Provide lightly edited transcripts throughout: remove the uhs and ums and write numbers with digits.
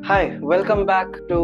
Hi, welcome back to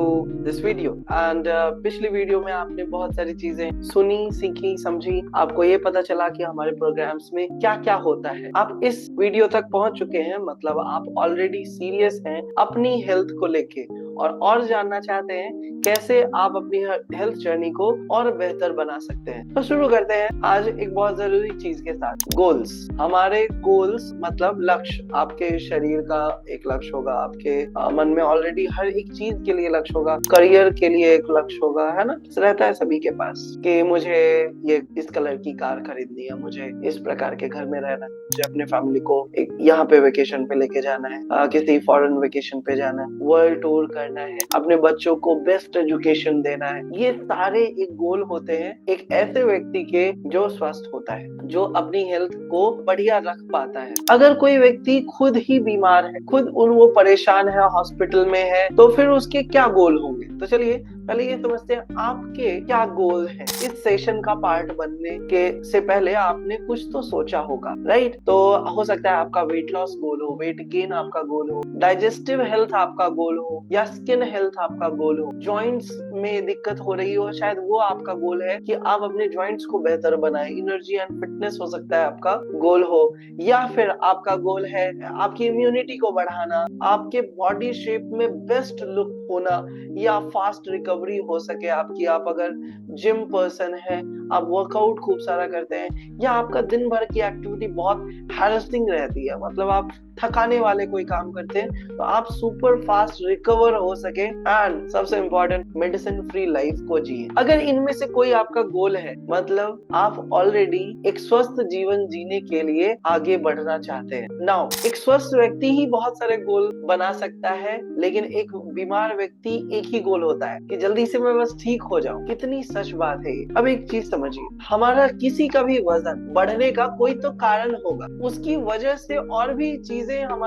this video and पिछली video में आपने बहुत सारी चीजें सुनी, सीखी, समझी। आपको ये पता चला कि हमारे प्रोग्राम्स में क्या क्या होता है। आप इस वीडियो तक पहुंच चुके हैं, मतलब आप ऑलरेडी सीरियस हैं अपनी हेल्थ को लेके और जानना चाहते हैं कैसे आप अपनी हेल्थ जर्नी को और बेहतर बना सकते हैं। तो शुरू करते हैं आज एक बहुत जरूरी चीज के साथ, गोल्स। हमारे गोल्स मतलब लक्ष्य। आपके शरीर का एक लक्ष्य होगा, आपके मन में ऑलरेडी हर एक चीज के लिए लक्ष्य होगा। करियर के लिए एक लक्ष्य होगा, है ना। रहता है सभी के पास कि मुझे ये इस कलर की कार खरीदनी है, मुझे इस प्रकार के घर में रहना है, मुझे अपने फैमिली को एक यहाँ पे वेकेशन पे लेके जाना है, किसी फॉरेन वेकेशन पे जाना है, वर्ल्ड टूर करना है, अपने बच्चों को बेस्ट एजुकेशन देना है। ये सारे एक गोल होते हैं एक ऐसे व्यक्ति के जो स्वस्थ होता है, जो अपनी हेल्थ को बढ़िया रख पाता है। अगर कोई व्यक्ति खुद ही बीमार है, खुद वो परेशान है, हॉस्पिटल में है, तो फिर उसके क्या गोल होंगे। तो चलिए पहले ये समझते हैं आपके क्या गोल हैं। इस सेशन का पार्ट बनने के से पहले आपने कुछ तो सोचा होगा, राइट। तो हो सकता है आपका वेट लॉस गोल हो, वेट गेन आपका गोल हो, डाइजेस्टिव हेल्थ आपका गोल हो, या स्किन हेल्थ आपका गोल हो, जॉइंट्स में दिक्कत हो रही हो, शायद वो आपका गोल है कि आप अपने जॉइंट्स को बेहतर बनाएं। एनर्जी एंड फिटनेस हो सकता है आपका गोल हो, या फिर आपका गोल है आपकी इम्यूनिटी को बढ़ाना, आपके बॉडी शेप में बेस्ट लुक होना, या फास्ट रिकवरी हो सके आपकी। आप अगर जिम पर्सन है, आप वर्कआउट खूब सारा करते हैं, या आपका दिन भर की एक्टिविटी बहुत हैरेसिंग रहती है, मतलब आप थकाने वाले कोई काम करते हैं, तो आप सुपर फास्ट रिकवर हो सके एंड सबसे इम्पोर्टेंट मेडिसिन फ्री लाइफ को जिए। अगर इनमें से कोई आपका गोल है, मतलब आप ऑलरेडी एक स्वस्थ जीवन जीने के लिए आगे बढ़ना चाहते हैं। नाउ एक स्वस्थ व्यक्ति ही बहुत सारे गोल बना सकता है, लेकिन एक बीमार व्यक्ति एक ही गोल होता है कि जल्दी से मैं बस ठीक हो जाऊं। कितनी सच बात है ये। अब एक चीज समझिए, हमारा किसी का भी वजन बढ़ने का कोई तो कारण होगा, उसकी वजह से और भी चीजें हम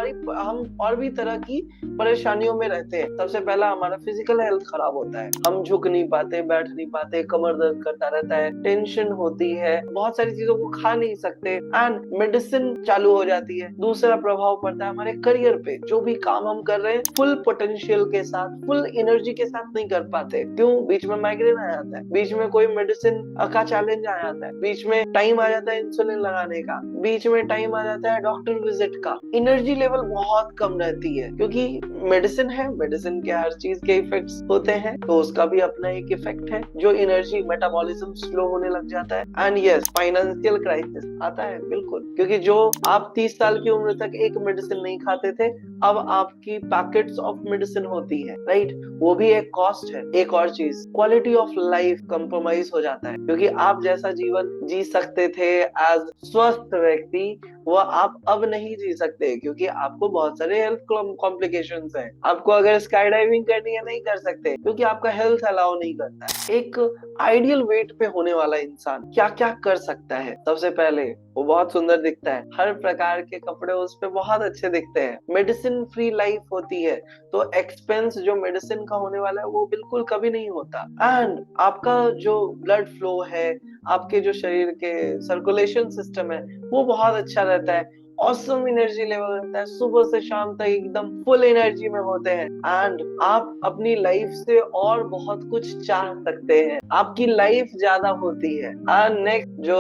और भी तरह की परेशानियों में रहते हैं। सबसे पहला हमारा फिजिकल हेल्थ खराब होता है, हम झुक नहीं पाते, बैठ नहीं पाते, कमर दर्द करता रहता है, टेंशन होती है, बहुत सारी चीजों को खा नहीं सकते एंड मेडिसिन चालू हो जाती है। दूसरा प्रभाव पड़ता है हमारे करियर पे, जो भी काम हम कर रहे हैं फुल पोटेंशियल के साथ, फुल एनर्जी के साथ नहीं कर पाते। क्यों? बीच में माइग्रेन आ जाता है, बीच में कोई मेडिसिन का चैलेंज आ जाता है, बीच में टाइम आ जाता है इंसुलिन लगाने का, बीच में टाइम आ जाता है डॉक्टर विजिट का। एनर्जी लेवल बहुत कम रहती है, क्योंकि मेडिसिन है, मेडिसिन के हर चीज के इफेक्ट्स होते हैं, तो उसका भी अपना एक इफेक्ट है, जो एनर्जी मेटाबॉलिज्म स्लो होने लग जाता है। एंड यस, फाइनेंशियल क्राइसिस आता है, बिल्कुल, क्योंकि जो आप 30 साल की उम्र तक एक मेडिसिन नहीं खाते थे, अब आपकी पैकेट्स ऑफ मेडिसिन होती है, राइट। वो भी एक कॉस्ट है। एक और चीज, क्वालिटी ऑफ लाइफ कॉम्प्रोमाइज हो जाता है, क्योंकि आप जैसा जीवन जी सकते थे एज स्वस्थ व्यक्ति, वो आप अब नहीं जी सकते, क्योंकि आपको बहुत सारे हेल्थ कॉम्प्लिकेशंस हैं। आपको अगर स्काई डाइविंग करनी है, नहीं कर सकते, क्योंकि आपका हेल्थ अलाउ नहीं करता है। एक आइडियल वेट पे होने वाला इंसान क्या क्या कर सकता है? सबसे पहले वो बहुत सुंदर दिखता है, हर प्रकार के कपड़े उस पे बहुत अच्छे दिखते हैं, मेडिसिन फ्री लाइफ होती है, तो एक्सपेंस जो मेडिसिन का होने वाला है वो बिल्कुल कभी नहीं होता। एंड आपका जो ब्लड फ्लो है, आपके जो शरीर के सर्कुलेशन सिस्टम है, वो बहुत अच्छा रहता है। ऑसम एनर्जी लेवल रहता है, सुबह से शाम तक एकदम फुल एनर्जी में होते हैं एंड आप अपनी लाइफ से और बहुत कुछ चाह सकते हैं, आपकी लाइफ ज्यादा होती है। एंड नेक्स्ट जो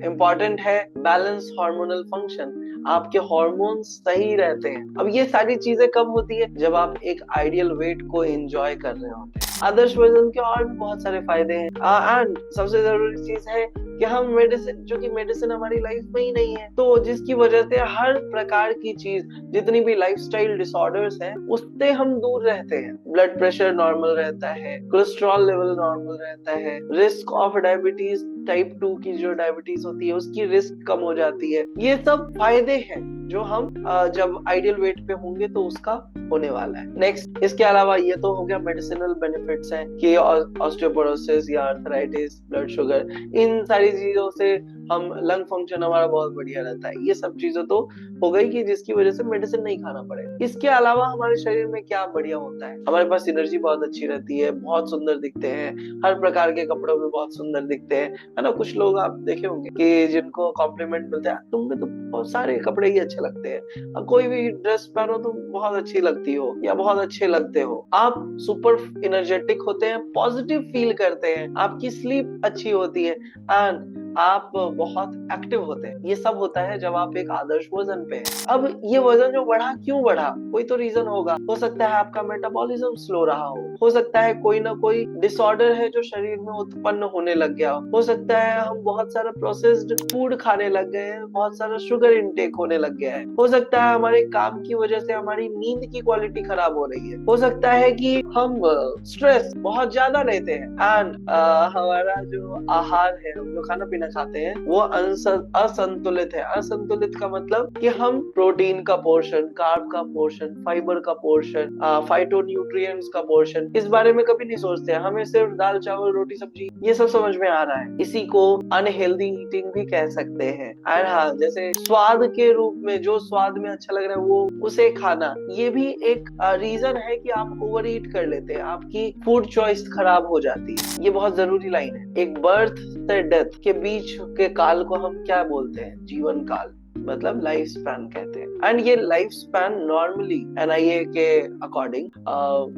इम्पोर्टेंट है, बैलेंस हार्मोनल फंक्शन, आपके हार्मोन्स सही रहते हैं। अब ये सारी चीजें कब होती है? जब आप एक आइडियल वेट को एंजॉय कर रहे होते हैं। आदर्श वजन के और भी बहुत सारे फायदे हैं एंड सबसे जरूरी चीज है कि हम मेडिसिन, जो कि मेडिसिन हमारी लाइफ में ही नहीं है, तो जिसकी वजह से हर प्रकार की चीज, जितनी भी लाइफस्टाइल डिसऑर्डर्स हैं, उससे हम दूर रहते हैं। ब्लड प्रेशर नॉर्मल रहता है, कोलेस्ट्रॉल लेवल नॉर्मल रहता है, रिस्क ऑफ डायबिटीज टाइप 2 की जो डायबिटीज होती है उसकी रिस्क कम हो जाती है। ये सब फायदे हैं जो हम जब आइडियल वेट पे होंगे तो उसका होने वाला है। नेक्स्ट, इसके अलावा ये तो हो गया मेडिसिनल बेनिफिट्स हैं कि ऑस्टियोपोरोसिस या आर्थराइटिस, ब्लड शुगर, इन सारी चीजों से हम लंग फंक्शन हमारा बहुत बढ़िया रहता है। ये सब चीजें तो हो गई कि जिसकी वजह से मेडिसिन नहीं खाना पड़े। इसके अलावा हमारे शरीर में क्या बढ़िया होता है, हमारे पास एनर्जी बहुत अच्छी रहती है, बहुत सुंदर दिखते हैं, हर प्रकार के कपड़ों में बहुत सुंदर दिखते हैं, है ना। कुछ लोग आप देखे होंगे कि जिनको कॉम्प्लीमेंट मिलते हैं, तुम में तो बहुत सारे कपड़े ही अच्छे लगते हैं, और कोई भी ड्रेस पहनो तुम बहुत अच्छी लगती हो या बहुत अच्छे लगते हो। आप सुपर एनर्जेटिक होते हैं, पॉजिटिव फील करते हैं, आपकी स्लीप अच्छी होती है, एंड आप बहुत एक्टिव होते हैं। ये सब होता है जब आप एक आदर्श वजन पे हैं। अब ये वजन जो बढ़ा, क्यों बढ़ा, कोई तो रीजन होगा। हो सकता है आपका मेटाबॉलिज्म स्लो रहा हो सकता है कोई ना कोई डिसऑर्डर है जो शरीर में उत्पन्न होने लग गया हो सकता है हम बहुत सारा प्रोसेस्ड फूड खाने लग गए हैं, बहुत सारा शुगर इंटेक होने लग गया है, हो सकता है हमारे काम की वजह से हमारी नींद की क्वालिटी खराब हो रही है, हो सकता है कि हम स्ट्रेस बहुत ज्यादा लेते हैं, एंड हमारा जो आहार है, हम जो खाना पीना खाते हैं वो असंतुलित है। असंतुलित का मतलब कि हम प्रोटीन का पोर्शन, कार्ब का पोर्शन, फाइबर का पोर्शन, फाइटोन्यूट्रिएंट्स का पोर्शन, इस बारे में कभी नहीं सोचते हैं। हमें सिर्फ दाल चावल रोटी सब्जी ये सब समझ में आ रहा है। इसी को अनहेल्दी ईटिंग भी कह सकते हैं। और हाँ, जैसे स्वाद के रूप में जो स्वाद में अच्छा लग रहा है वो उसे खाना, ये भी एक रीजन है कि आप ओवर ईट कर लेते हैं, आपकी फूड चॉइस खराब हो जाती है। ये बहुत जरूरी लाइन है। एक बर्थ से डेथ के बीच के काल को हम क्या बोलते हैं, जीवन काल, मतलब लाइफ स्पैन कहते हैं। एंड ये लाइफ स्पैन नॉर्मली एनआईए के अकॉर्डिंग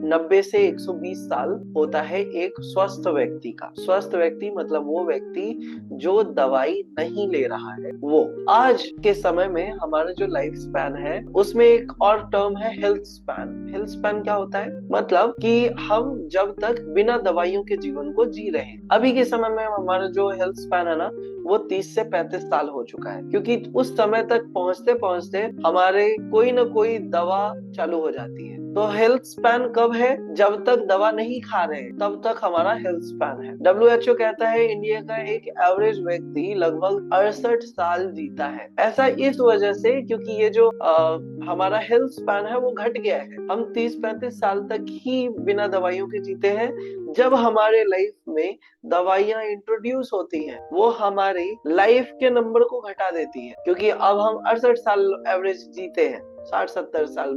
90 से 120 साल होता है एक स्वस्थ व्यक्ति का। स्वस्थ व्यक्ति मतलब वो व्यक्ति जो दवाई नहीं ले रहा है। वो आज के समय में हमारा जो लाइफ स्पैन है उसमें एक और टर्म है हेल्थ स्पैन। हेल्थ स्पैन क्या होता है, मतलब कि हम जब तक बिना दवाइयों के जीवन को जी रहे हैं। अभी के समय में हमारा जो हेल्थ स्पैन है ना वो 30 से 35 साल हो चुका है, क्योंकि उस समय तक पहुंचते पहुंचते हमारे कोई ना कोई दवा चालू हो जाती है। तो हेल्थ स्पैन कब है, जब तक दवा नहीं खा रहे तब तक हमारा हेल्थ स्पैन है। WHO कहता है इंडिया का एक एवरेज व्यक्ति लगभग 68 साल जीता है। ऐसा इस वजह से क्योंकि ये जो हमारा हेल्थ स्पैन है वो घट गया है। हम 30-35 साल तक ही बिना दवाइयों के जीते हैं। जब हमारे लाइफ में दवाइयां इंट्रोड्यूस होती हैं वो हमारी लाइफ के नंबर को घटा देती है, क्योंकि अब हम 68 साल एवरेज जीते हैं, 60-70 साल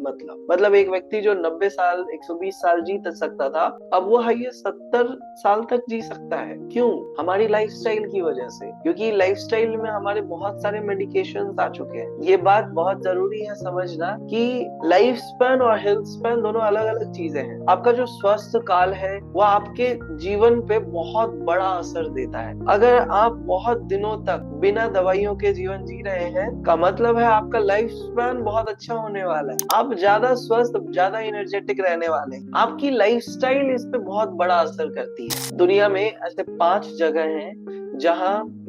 मतलब एक व्यक्ति जो 90 साल 120 साल जी सकता था अब वो है ये 70 साल तक जी सकता है। क्यों, हमारी लाइफस्टाइल की वजह से, क्योंकि लाइफस्टाइल में हमारे बहुत सारे मेडिकेशंस आ चुके हैं। ये बात बहुत जरूरी है समझना कि लाइफ स्पैन और हेल्थ स्पैन दोनों अलग अलग चीजें हैं। आपका जो स्वस्थ काल है वो आपके जीवन पे बहुत बड़ा असर देता है। अगर आप बहुत दिनों तक बिना दवाइयों के जीवन जी रहे हैं का मतलब है आपका लाइफ स्पैन बहुत अच्छा होने वाला है, आप ज्यादा स्वस्थ, ज्यादा एनर्जेटिक रहने वाले हैं। आपकी लाइफस्टाइल इस पे बहुत बड़ा असर करती है। दुनिया में ऐसे 5 जगह हैं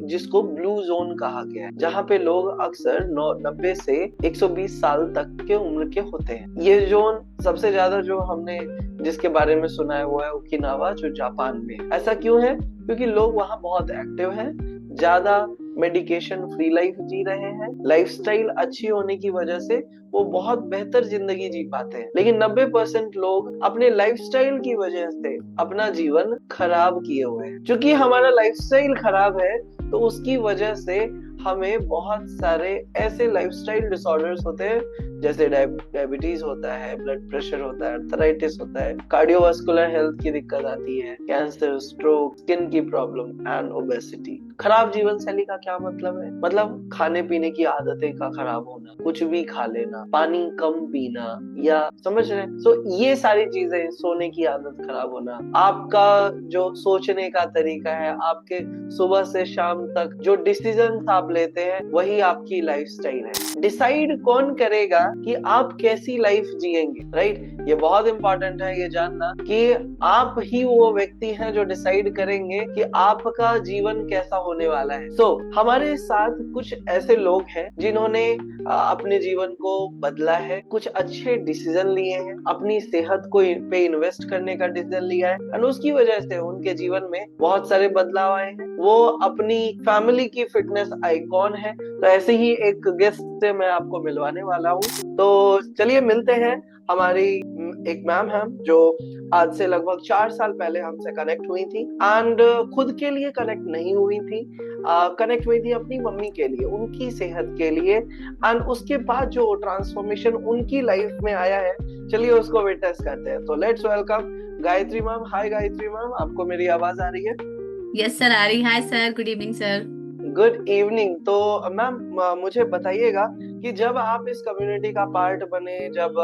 जिसको ब्लू जोन कहा गया है, जहाँ पे लोग अक्सर 90 से 120 साल तक के उम्र के होते हैं। ये जोन सबसे ज्यादा जो हमने जिसके बारे में सुना है वो है ओकिनावा, जो जापान में। ऐसा क्यों है, क्योंकि लोग वहाँ बहुत एक्टिव हैं, ज्यादा मेडिकेशन फ्री लाइफ जी रहे हैं, लाइफस्टाइल अच्छी होने की वजह से वो बहुत बेहतर जिंदगी जी पाते हैं। लेकिन 90% लोग अपने लाइफस्टाइल की वजह से अपना जीवन खराब किए हुए हैं। क्योंकि हमारा लाइफस्टाइल खराब है तो उसकी वजह से हमें बहुत सारे ऐसे लाइफस्टाइल डिसऑर्डर्स होते हैं, जैसे डायबिटीज होता है, ब्लड प्रेशर होता है, आर्थराइटिस होता है, कार्डियोवास्कुलर हेल्थ की दिक्कत आती है, कैंसर, स्ट्रोक, स्किन की प्रॉब्लम एंड ओबेसिटी। खराब जीवन शैली का क्या मतलब है, मतलब खाने पीने की आदतें का खराब होना, कुछ भी खा लेना, पानी कम पीना, या समझ रहे हैं। तो ये सारी चीजें, सोने की आदत खराब होना, आपका जो सोचने का तरीका है, आपके सुबह से शाम तक जो डिसीजन आप लेते हैं वही आपकी लाइफस्टाइल है। डिसाइड कौन करेगा कि आप कैसी लाइफ जिएंगे, राइट। ये बहुत इंपॉर्टेंट है ये जानना कि आप ही वो व्यक्ति हैं जो डिसाइड करेंगे कि आपका जीवन कैसा होने वाला है। हमारे साथ कुछ ऐसे लोग हैं जिन्होंने अपने जीवन को बदला है, कुछ अच्छे डिसीजन लिए हैं, अपनी सेहत को पे इन्वेस्ट करने का डिसीजन लिया है, और उसकी वजह से उनके जीवन में बहुत सारे बदलाव आए हैं। वो अपनी फैमिली की फिटनेस आइकॉन है। तो ऐसे ही एक गेस्ट से मैं आपको मिलवाने वाला हूँ। तो चलिए मिलते हैं हमारी एक मैम है जो आज से लगभग 4 साल पहले हमसे कनेक्ट हुई थी, एंड खुद के लिए कनेक्ट नहीं हुई थी, कनेक्ट हुई थी अपनी मम्मी के लिए, उनकी सेहत के लिए, एंड उसके बाद जो ट्रांसफॉर्मेशन उनकी लाइफ में आया है, चलिए उसको विटनेस करते हैं। तो let's welcome Gayatri ma'am. Hi Gayatri ma'am, आपको मेरी आवाज आ रही है? यस सर, आ रही। Hi sir, good evening sir. Good evening. तो मैम मुझे बताइएगा कि जब आप इस कम्युनिटी का पार्ट बने, जब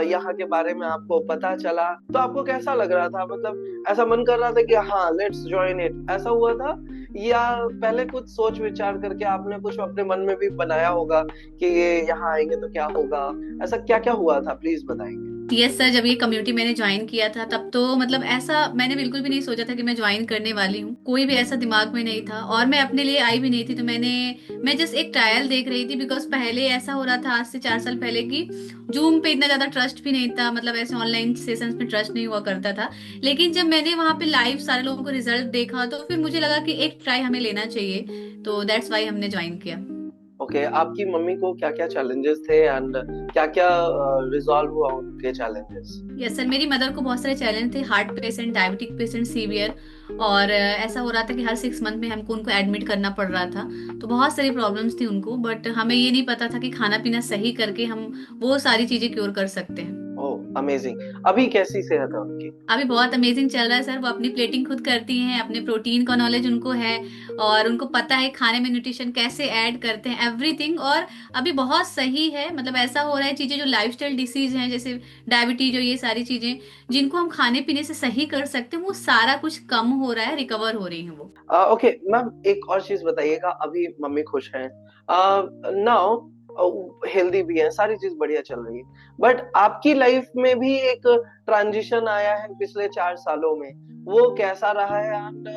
यहाँ के बारे में आपको पता चला, तो आपको कैसा लग रहा था? मतलब ऐसा मन कर रहा था कि हाँ लेट्स ज्वाइन इट, ऐसा हुआ था? या पहले कुछ सोच विचार करके आपने कुछ अपने मन में भी बनाया होगा कि ये यहाँ आएंगे तो क्या होगा? ऐसा क्या क्या हुआ था, प्लीज बताएंगे। यस सर, जब ये कम्युनिटी मैंने ज्वाइन किया था तब तो मतलब ऐसा मैंने बिल्कुल भी नहीं सोचा था कि मैं ज्वाइन करने वाली हूँ। कोई भी ऐसा दिमाग में नहीं था और मैं अपने लिए आई भी नहीं थी। तो मैं जस्ट एक ट्रायल देख रही थी, बिकॉज पहले ऐसा हो रहा था आज से 4 साल पहले की जूम पे इतना ज्यादा ट्रस्ट भी नहीं था, मतलब ऐसे ऑनलाइन सेशंस में ट्रस्ट नहीं हुआ करता था। लेकिन जब मैंने वहां पे लाइव सारे लोगों को रिजल्ट देखा तो फिर मुझे लगा कि एक ट्राई हमें लेना चाहिए। तो दैट्स वाई हमने ज्वाइन किया। ओके, आपकी मम्मी को क्या क्या चैलेंजेस थे एंड क्या क्या रिजॉल्व हुआ उनके चैलेंजेस? यस सर, मेरी मदर को बहुत सारे चैलेंज थे। Heart patient, diabetic patient, severe. और ऐसा हो रहा था कि हर 6 मंथ में हमको उनको एडमिट करना पड़ रहा था। तो बहुत सारी प्रॉब्लम्स थी उनको, बट हमें ये नहीं पता था कि खाना पीना सही करके हम वो सारी चीजें क्योर कर सकते हैं। ओह अमेजिंग। अभी कैसी सेहत है उनकी? अभी बहुत अमेजिंग चल रहा है सर। वो अपनी प्लेटिंग खुद करती हैं, अपने प्रोटीन का नॉलेज उनको है और उनको पता है खाने में न्यूट्रिशन कैसे ऐड करते हैं, एवरीथिंग। और अभी बहुत सही है। मतलब ऐसा हो रहा है चीजें जो लाइफस्टाइल डिसीज हैं जैसे डायबिटीज और ये सारी चीजें जिनको हम खाने पीने से सही कर सकते हैं, वो सारा कुछ कम हो रहा है, रिकवर हो रही है वो। ओके मैम, एक और चीज बताइएगा। अभी मम्मी खुश हैं, नाउ हेल्दी भी है, सारी चीज बढ़िया चल रही है, बट आपकी लाइफ में भी एक ट्रांजिशन आया है पिछले 4 सालों में, वो कैसा रहा है? एंड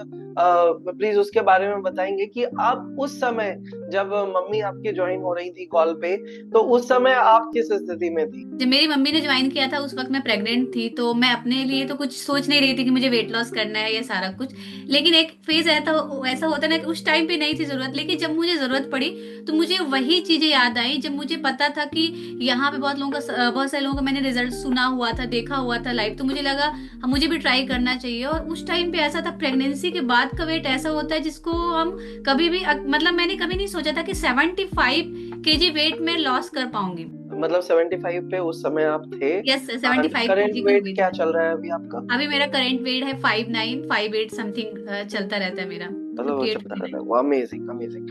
प्लीज उसके बारे में बताएंगे कि आप उस समय जब मम्मी आपकी ज्वाइन हो रही थी कॉल पे, तो उस समय आप किस स्थिति में थी? जब मेरी मम्मी ने ज्वाइन किया था उस वक्त मैं प्रेग्नेंट थी, तो मैं अपने लिए तो कुछ सोच नहीं रही थी कि मुझे वेट लॉस करना है या सारा कुछ। लेकिन एक फेज ऐसा ऐसा होता है ना कि उस टाइम पे नहीं थी जरूरत, लेकिन जब मुझे जरूरत पड़ी तो मुझे वही चीजें याद आई। जब मुझे पता था कि यहाँ पे बहुत सारे लोगों का मैंने रिजल्ट सुना हुआ था, देखा हुआ था लाइव, तो मुझे लगा मुझे भी ट्राई करना चाहिए। और उस टाइम पे ऐसा था, प्रेगनेंसी के बाद का वेट ऐसा होता है जिसको हम कभी भी मतलब मैंने कभी नहीं सोचा था कि 75 kg वेट में लॉस कर पाऊंगी। मतलब 75 पे उस समय आप थे? यस, 75 kg करंट की हो वेट गई थी क्या मैं। चल रहा है अभी आपका? अभी मेरा करंट वेट है 59, 58 समथिंग चलता रहता है मेरा। मतलब वो 58, चलता रहता 59। है, वो अमेजिंग अमेजिंग।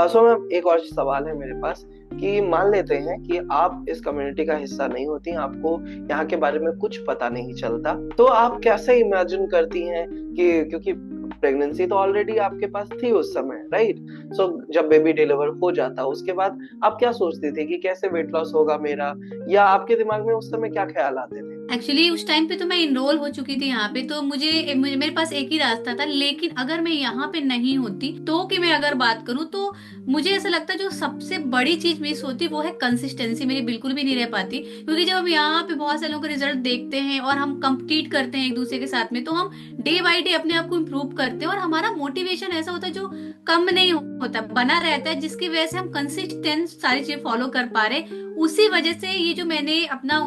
सो मैम, एक और सवाल है मेरे पास कि मान लेते हैं कि आप इस कम्युनिटी का हिस्सा नहीं होती, आपको यहाँ के बारे में कुछ पता नहीं चलता, तो आप कैसे इमेजिन करती हैं कि, क्योंकि प्रेगनेंसी तो ऑलरेडी आपके पास थी उस समय, राइट? सो जब बेबी डिलीवर हो जाता उसके बाद आप क्या सोचती थी कि कैसे वेट लॉस होगा मेरा, या आपके दिमाग में उस समय क्या ख्याल आते थे? एक्चुअली उस टाइम पे तो मैं इनरोल हो चुकी थी यहाँ पे, तो मेरे पास एक ही रास्ता था। लेकिन अगर मैं यहाँ पे नहीं होती तो कि मैं अगर बात करूँ तो मुझे ऐसा लगता है जो सबसे बड़ी चीज मिस होती वो है कंसिस्टेंसी। मेरी बिल्कुल भी नहीं रह पाती, क्योंकि जब हम यहाँ पे बहुत सारे लोगों के रिजल्ट देखते हैं और हम कंपीट करते हैं एक दूसरे के साथ में, तो हम डे बाई डे अपने आप को इम्प्रूव करते हैं और हमारा मोटिवेशन ऐसा होता है जो कम नहीं होता, बना रहता है, जिसकी वजह से हम कंसिस्टेंट सारी चीजें फॉलो कर पा रहे। उसी वजह से ये जो मैंने अपना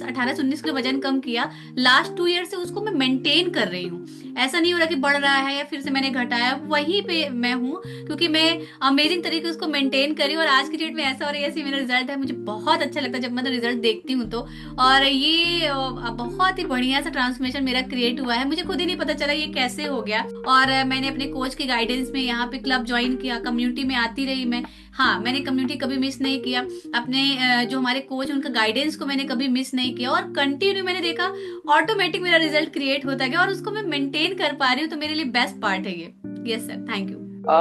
18 से 19 किलो वजन कम किया लास्ट 2 ईयर से, उसको मैं मेंटेन कर रही हूँ। ऐसा नहीं हो रहा कि बढ़ रहा है या फिर से मैंने घटाया, वहीं पे मैं हूँ, क्योंकि मैं अमेजिंग तरीके से उसको मेंटेन करी। और आज की डेट में ऐसा हो रहा है, ऐसे मेरा रिजल्ट है, मुझे बहुत अच्छा लगता है जब मैं रिजल्ट देखती हूँ तो। और ये बहुत ही बढ़िया सा ट्रांसफॉर्मेशन मेरा क्रिएट हुआ है, मुझे खुद ही नहीं पता चला ये कैसे हो गया। और मैंने अपने कोच के गाइडेंस में यहाँ पे क्लब ज्वाइन किया, कम्युनिटी में आती रही मैं। हाँ, मैंने कम्युनिटी कभी मिस नहीं किया। अपने जो हमारे कोच उनका गाइडेंस को मैंने कभी मिस नहीं किया और कंटिन्यू मैंने देखा ऑटोमेटिक मेरा रिजल्ट क्रिएट होता गया और उसको मैं मेंटेन कर पा रही हूँ। तो मेरे लिए बेस्ट पार्ट है ये। Yes sir, thank you.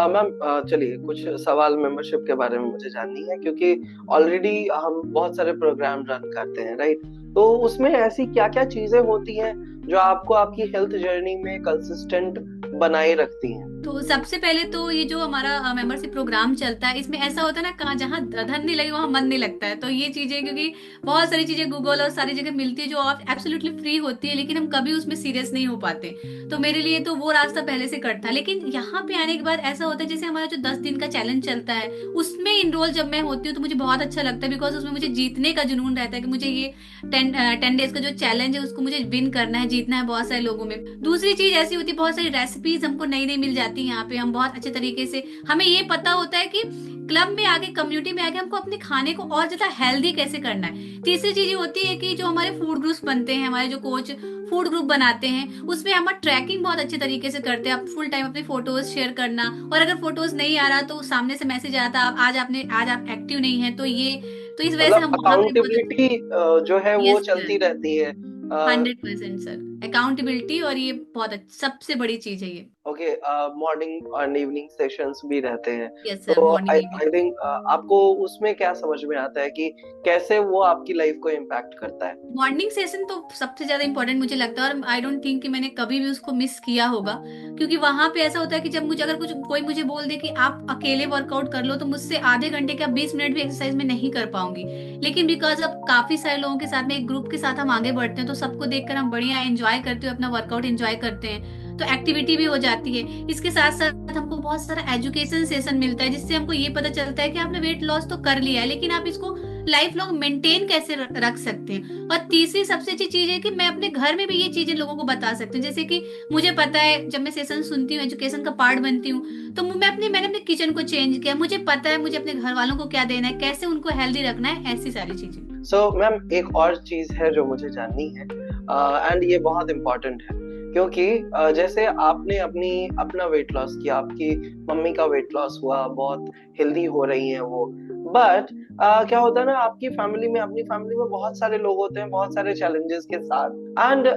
Ma'am चलिए कुछ सवाल मेंबरशिप के बारे में मुझे जाननी है, क्योंकि ऑलरेडी हम बहुत सारे प्रोग्राम रन करते हैं, राइट? तो उसमें ऐसी क्या क्या चीजें होती हैं जो आपको आपकी हेल्थ जर्नी में कंसिस्टेंट बनाए रखती हैं? तो सबसे पहले तो ये जो हमारा मेंबरशिप प्रोग्राम चलता है, इसमें ऐसा होता है ना, कहाँ जहाँ धन नहीं लगे वहाँ मन नहीं लगता है। तो ये चीजें, क्योंकि बहुत सारी चीजें गूगल और सारी जगह मिलती है जो आप एब्सोल्युटली फ्री होती है, लेकिन हम कभी उसमें सीरियस नहीं हो पाते। तो मेरे लिए तो वो रास्ता पहले से कट था। लेकिन यहाँ पे आने के बाद ऐसा होता है, जैसे हमारा जो 10 दिन का चैलेंज चलता है, उसमें इनरोल जब मैं होती हूँ तो मुझे बहुत अच्छा लगता है, बिकॉज उसमें मुझे जीतने का जुनून रहता है कि मुझे ये 10 डेज का जो चैलेंज है उसको मुझे विन करना है, जीतना है बहुत सारे लोगों में। दूसरी चीज ऐसी होती है, बहुत सारी रेसिपीज हमको नई नई मिल जाती है यहाँ पे, हम बहुत अच्छे तरीके से, हमें ये पता होता है कि क्लब में आके, कम्युनिटी में आके हमको अपने खाने को और ज्यादा हेल्दी कैसे करना है। तीसरी चीज ये होती है कि जो हमारे फूड ग्रुप्स बनते हैं, हमारे जो कोच फूड ग्रुप बनाते हैं, उसमें हम ट्रैकिंग बहुत अच्छे तरीके से करते हैं। आप फुल टाइम अपनी फोटोज शेयर करना, और अगर फोटोज नहीं आ रहा तो सामने से मैसेज आता है, आज आप एक्टिव नहीं है, तो इस वजह से मतलब हम वहां पे बहुत। अकाउंटेबिलिटी जो है वो यस चलती सर, रहती है। 100% सर, अकाउंटेबिलिटी, और ये बहुत सबसे बड़ी चीज है ये। ओके, मॉर्निंग और इवनिंग सेशंस भी रहते हैं। यस सर, तो morning I evening. I think आपको उसमें क्या समझ में आता है कि कैसे वो आपकी लाइफ को इम्पैक्ट करता है? मॉर्निंग सेशन तो सबसे ज्यादा इंपॉर्टेंट मुझे लगता है, और आई डोंट थिंक कि मैंने कभी भी उसको मिस किया होगा। क्योंकि वहां पे ऐसा होता है कि जब मुझे, अगर कुछ कोई मुझे बोल दे कि आप अकेले वर्कआउट कर लो, तो मुझसे आधे घंटे का 20 मिनट भी एक्सरसाइज में नहीं कर पाऊंगी। लेकिन बिकॉज अब काफी सारे लोगों के साथ में, एक ग्रुप के साथ हम आगे बढ़ते हैं, तो सबको देखकर हम बढ़िया एंजॉय करते हुए अपना वर्कआउट एंजॉय करते हैं, तो एक्टिविटी भी हो जाती है। इसके साथ साथ हमको बहुत सारा एजुकेशन सेशन मिलता है, जिससे हमको ये पता चलता है कि आपने वेट लॉस तो कर लिया है, लेकिन आप इसको लाइफ लॉन्ग मेंटेन कैसे रख सकते हैं। और तीसरी सबसे अच्छी चीज है कि मैं अपने घर में भी ये चीजें लोगों को बता सकती हूँ। जैसे कि मुझे पता है, जब मैं सेशन सुनती हूँ, एजुकेशन का पार्ट बनती हूँ, तो मैंने अपने किचन को चेंज किया, मुझे पता है मुझे अपने घर वालों को क्या देना है, कैसे उनको हेल्दी रखना है, ऐसी सारी चीजें। सो मैम, एक और चीज है जो मुझे जाननी है, एंड ये बहुत इम्पोर्टेंट है, क्योंकि जैसे आपने अपना वेट लॉस किया, आपकी मम्मी का वेट लॉस हुआ, बहुत हेल्दी हो रही हैं वो, बट क्या होता है ना, आपकी फैमिली में, अपनी फैमिली में बहुत सारे लोग होते हैं, बहुत सारे चैलेंजेस के साथ, एंड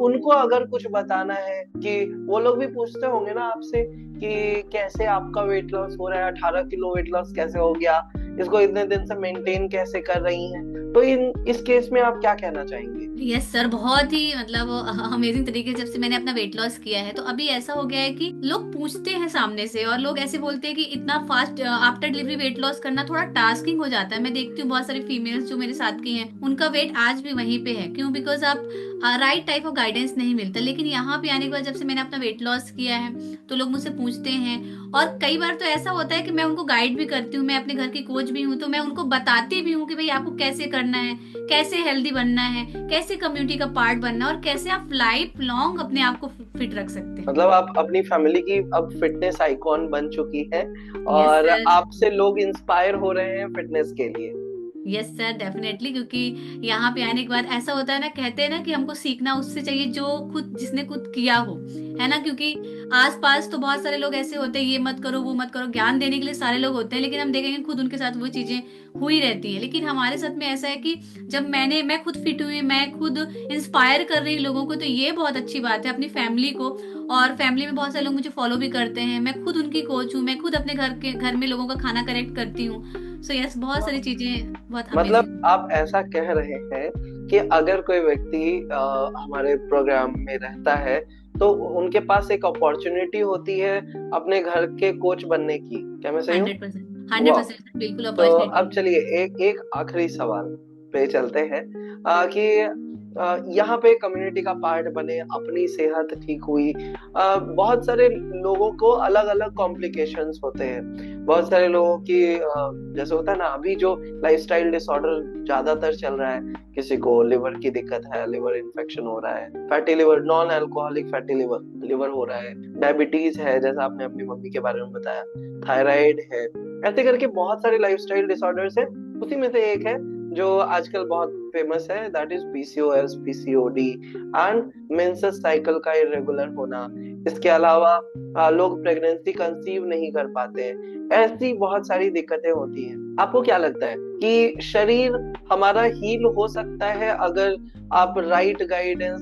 उनको अगर कुछ बताना है, कि वो लोग भी पूछते होंगे ना आपसे कि कैसे आपका वेट लॉस हो रहा है, 18 किलो वेट लॉस कैसे हो गया, इसको इतने दिन से मेंटेन कैसे कर रही हैं, तो इस केस में आप क्या कहना चाहेंगे? यस सर, बहुत ही मतलब अमेजिंग तरीके से जब से मैंने अपना वेट लॉस किया है, तो अभी ऐसा हो गया है कि लोग पूछते हैं सामने से, और लोग ऐसे बोलते हैं कि इतना fast after delivery weight loss करना थोड़ा टास्किंग हो जाता है। मैं देखती हूँ बहुत सारी फीमेल्स जो मेरे साथ की हैं, उनका वेट आज भी वहीं पे है। क्यों? बिकॉज आप राइट टाइप ऑफ गाइडेंस नहीं मिलता। लेकिन यहाँ पे आने के बाद, जब से मैंने अपना वेट लॉस किया है, तो लोग मुझसे पूछते हैं, और कई बार तो ऐसा होता है कि मैं उनको गाइड भी करती हूँ, मैं अपने घर की कोच भी हूँ, तो मैं उनको बताती भी हूँ कि भाई आपको कैसे करना है, कैसे हेल्दी बनना है, कैसे कम्युनिटी का पार्ट बनना है, और कैसे आप लाइफ लॉन्ग अपने आप को फिट रख सकते हैं। मतलब आप अपनी फैमिली की अब फिटनेस आइकॉन बन चुकी है, यस और सर। आपसे लोग इंस्पायर हो रहे हैं फिटनेस के लिए। Yes sir, definitely. क्योंकि यहाँ पे आने के बाद ऐसा होता है ना, कहते हैं ना कि हमको सीखना उससे चाहिए जो जिसने खुद किया हो, है ना। क्योंकि आसपास तो बहुत सारे लोग ऐसे होते हैं, ये मत करो वो मत करो, ज्ञान देने के लिए सारे लोग होते हैं, लेकिन हम देखेंगे खुद उनके साथ वो चीजें हुई रहती है। लेकिन हमारे साथ में ऐसा है कि जब मैं खुद फिट हुई, मैं खुद इंस्पायर कर रही हूँ लोगों को, तो ये बहुत अच्छी बात है अपनी फैमिली को। और फैमिली में बहुत सारे लोग मुझे फॉलो भी करते हैं, मैं खुद उनकी कोच हूँ, मैं खुद अपने घर में लोगों का खाना करेक्ट करती हूँ। सो यस, बहुत सारी चीजें बहुत अमेजिंग। मतलब आप ऐसा कह रहे हैं कि अगर कोई व्यक्ति हमारे प्रोग्राम में रहता है, तो उनके पास एक अपॉर्चुनिटी होती है अपने घर के कोच बनने की। क्या मैं सही हूँ? 100%, हंड्रेड वाह! परसेंट बिल्कुल तो अपॉर्चुनिटी। अब चलिए एक एक आखिरी सवाल पे चलते हैं, कि यहाँ पे कम्युनिटी का पार्ट बने, अपनी सेहत ठीक हुई, बहुत सारे लोगों को अलग अलग कॉम्प्लिकेशंस होते हैं, बहुत सारे लोगों की जैसे होता है ना, अभी जो लाइफस्टाइल डिसऑर्डर ज्यादातर चल रहा है, किसी को लिवर की दिक्कत है, लिवर इन्फेक्शन हो रहा है, fatty liver, non alcoholic fatty liver liver हो रहा है, डायबिटीज है, जैसा आपने अपनी मम्मी के बारे में बताया, थायराइड है, ऐसे करके बहुत सारे लाइफस्टाइल डिसऑर्डर्स हैं। उसी में से एक है जो आजकल बहुत फेमस है, that is PCOS, PCOD and menses cycle का इरेगुलर होना। इसके अलावा लोग प्रेगनेंसी कंसीव नहीं कर पाते हैं, ऐसी बहुत सारी दिक्कतें होती हैं। आपको क्या लगता है कि शरीर हमारा हील हो सकता है अगर आप राइट गाइडेंस,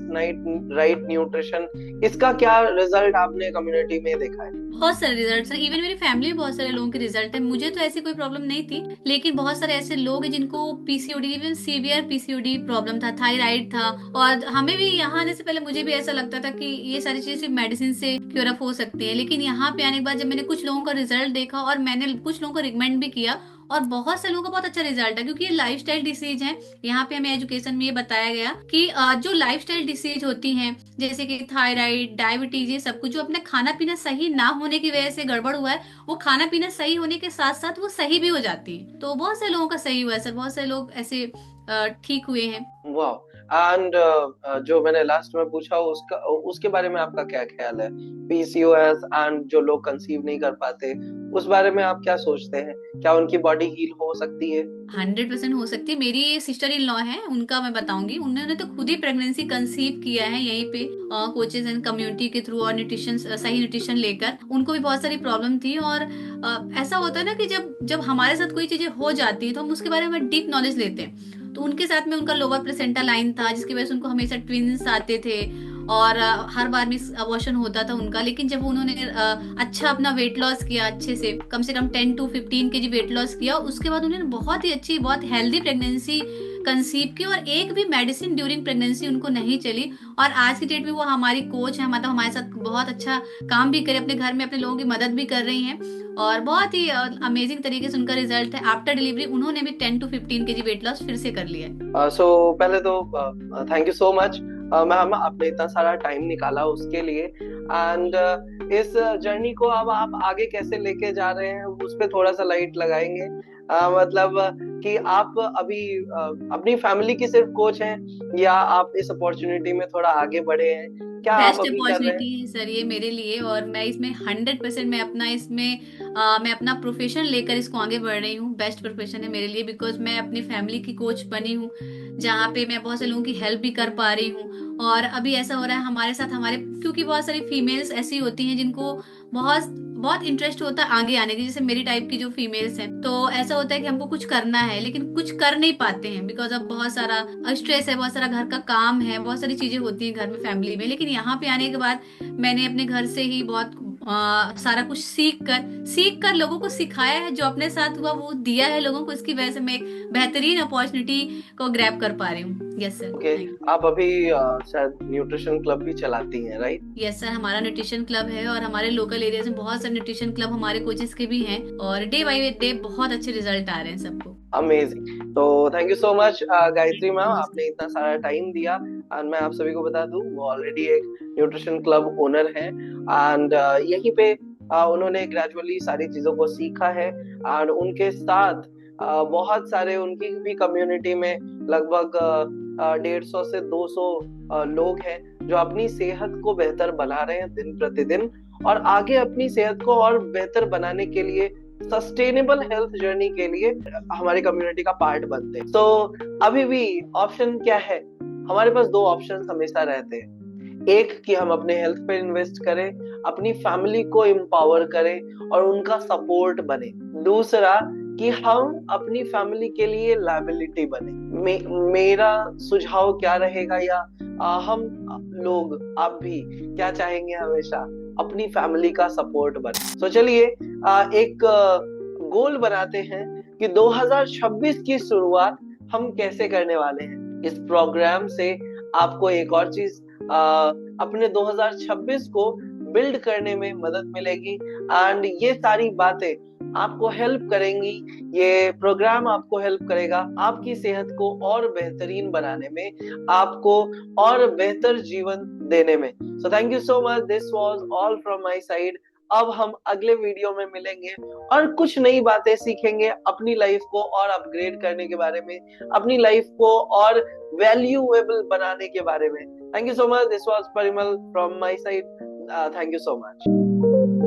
राइट न्यूट्रिशन, इसका क्या रिजल्ट आपने कम्युनिटी में देखा है? बहुत सारे रिजल्ट हैं, इवन मेरी फैमिली में बहुत सारे लोगों के रिजल्ट है। मुझे तो ऐसी कोई प्रॉब्लम नहीं थी, लेकिन बहुत सारे ऐसे लोग हैं जिनको PCOD, even severe PCOD problem था, थायराइड था। और हमें भी यहाँ आने से पहले मुझे भी ऐसा लगता था कि ये सारी चीजें सिर्फ मेडिसिन से क्योर अप हो सकती है, लेकिन यहाँ पे आने के बाद जब मैंने कुछ लोगों का रिजल्ट देखा और मैंने कुछ लोगों को रिकमेंड भी किया, और बहुत से लोगों का बहुत अच्छा रिजल्ट है, क्योंकि ये लाइफस्टाइल डिसीज है। यहाँ पे हमें एजुकेशन में ये बताया गया कि जो लाइफस्टाइल डिसीज होती हैं, जैसे कि थायराइड, डायबिटीज, ये सब कुछ जो अपने खाना पीना सही ना होने की वजह से गड़बड़ हुआ है, वो खाना पीना सही होने के साथ साथ वो सही भी हो जाती है। तो बहुत से लोगों का सही हुआ है सर, बहुत से लोग ऐसे ठीक हुए हैं। वाह। एंड जो मैंने लास्ट में पूछा उसका, उसके बारे में आपका क्या ख्याल है? पीसीओएस एंड जो लोग कंसीव नहीं कर पाते, उस बारे में आप क्या सोचते हैं? क्या उनकी बॉडी हील हो सकती है? 100% हो सकती है। मेरी सिस्टर इन लॉ है, उनका मैं बताऊंगी, उन्होंने तो खुद ही प्रेगनेंसी कंसीव किया है यहीं पे कोचेज एंड कम्युनिटी के थ्रू, और न्यूट्रिशन, सही न्यूट्रिशन लेकर। उनको भी बहुत सारी प्रॉब्लम थी, और ऐसा होता है ना कि जब जब हमारे साथ कोई चीजें हो जाती है तो हम उसके बारे में डीप नॉलेज लेते हैं। तो उनके साथ में उनका लोअर प्लेसेंटा लाइन था, जिसकी वजह से उनको हमेशा ट्विंस आते थे, और हर बार मिस अबॉर्शन होता था उनका। लेकिन जब उन्होंने अच्छा अपना वेट लॉस किया, अच्छे से कम 10 to 15 kg वेट लॉस किया, उसके बाद उन्होंने बहुत ही अच्छी, बहुत हेल्दी प्रेगनेंसी कंसीव की, और एक भी मेडिसिन ड्यूरिंग प्रेगनेंसी उनको नहीं चली। और आज की डेट में वो हमारी कोच है, मतलब हमारे साथ बहुत अच्छा काम भी करे, अपने घर में अपने लोगों की मदद भी कर रही हैं, और बहुत ही अमेजिंग तरीके से उनका रिजल्ट है। आफ्टर डिलीवरी उन्होंने भी 10 to 15 kg वेट लॉस फिर से कर लिया है। सो पहले तो thank you so much ma'am, आपने इतना सारा टाइम निकाला उसके लिए। एंड इस जर्नी को अब आप आगे कैसे लेके जा रहे हैं, उस पर थोड़ा सा लाइट लगाएंगे? मतलब कि आप अभी अपनी फैमिली की सिर्फ कोच हैं, या आप इस अपॉर्चुनिटी में थोड़ा आगे बढ़े हैं? क्या आप बेस्ट अभी कर रहे अपॉर्चुनिटी हैं? है सर ये मेरे लिए, और मैं इसमें 100% मैं अपना इसमें मैं अपना प्रोफेशन लेकर इसको आगे बढ़ रही हूँ। बेस्ट प्रोफेशन है मेरे लिए, बिकॉज मैं अपनी फैमिली की कोच बनी हूँ, जहाँ पे मैं बहुत से लोगों की हेल्प भी कर पा रही हूँ। और अभी ऐसा हो रहा है हमारे साथ, हमारे, क्योंकि बहुत सारी फीमेल्स ऐसी होती हैं जिनको बहुत बहुत इंटरेस्ट होता है आगे आने की, जैसे मेरी टाइप की जो फीमेल्स हैं, तो ऐसा होता है कि हमको कुछ करना है लेकिन कुछ कर नहीं पाते हैं, बिकॉज अब बहुत सारा स्ट्रेस है, बहुत सारा घर का काम है, बहुत सारी चीजें होती हैं घर में, फैमिली में। लेकिन यहाँ पे आने के बाद मैंने अपने घर से ही बहुत सारा कुछ सीख कर लोगों को सिखाया है, जो अपने साथ हुआ वो दिया है लोगों को। इसकी वजह से मैं एक बेहतरीन अपॉर्चुनिटी को ग्रैब कर पा रही हूँ। यस सर, ओके, थैंक आप अभी शायद न्यूट्रिशन क्लब भी चलाती हैं, राइट? यू। यस सर, हमारा न्यूट्रिशन क्लब है, और हमारे लोकल एरियाज में बहुत सारे न्यूट्रिशन क्लब हमारे कोचेस के भी हैं, और डे बाई डे बहुत अच्छे रिजल्ट आ रहे हैं सबको। अमेजिंग। तो thank you so much Gayatri ma'am, thank आपने इतना सारा टाइम दिया। एंड मैं आप सभी को बता दूं, वो ऑलरेडी एक न्यूट्रिशन क्लब ओनर है, एंड यहीं पे उन्होंने ग्रेजुअली सारी चीजों को सीखा है। एंड उनके साथ बहुत सारे, उनकी भी कम्युनिटी में लगभग 150 से 200 लोग हैं जो अपनी सेहत को बेहतर बना रहे हैं दिन प्रतिदिन, और आगे अपनी सेहत को और बेहतर बनाने के लिए, सस्टेनेबल हेल्थ जर्नी के लिए हमारी कम्युनिटी का पार्ट बनते हैं। तो अभी भी ऑप्शन क्या है? हमारे पास दो ऑप्शन हमेशा रहते हैं। एक कि हम अपने हेल्थ पे इन्वेस्ट करें, अपनी फैमिली को एम्पावर करें और उनका सपोर्ट बने। दूसरा कि हम अपनी फैमिली के लिए लायबिलिटी बने। मेरा सुझाव क्या रहेगा, या हम लोग, आप भी क्या चाहेंगे? हमेशा अपनी फैमिली का सपोर्ट बने। तो चलिए एक गोल बनाते हैं कि 2026 की शुरुआत हम कैसे करने वाले हैं। इस प्रोग्राम से आपको एक और चीज अपने 2026 को बिल्ड करने में मदद मिलेगी, एंड ये सारी बातें आपको हेल्प करेंगी। ये प्रोग्राम आपको हेल्प करेगा आपकी सेहत को और बेहतरीन बनाने में, आपको और बेहतर जीवन देने में। So thank you so much, this was all from my side. अब हम अगले वीडियो में मिलेंगे और कुछ नई बातें सीखेंगे अपनी लाइफ को और अपग्रेड करने के बारे में, अपनी लाइफ को और वैल्यूएबल बनाने के बारे में। Thank you so much, this was Parimal from my side. Thank you so much.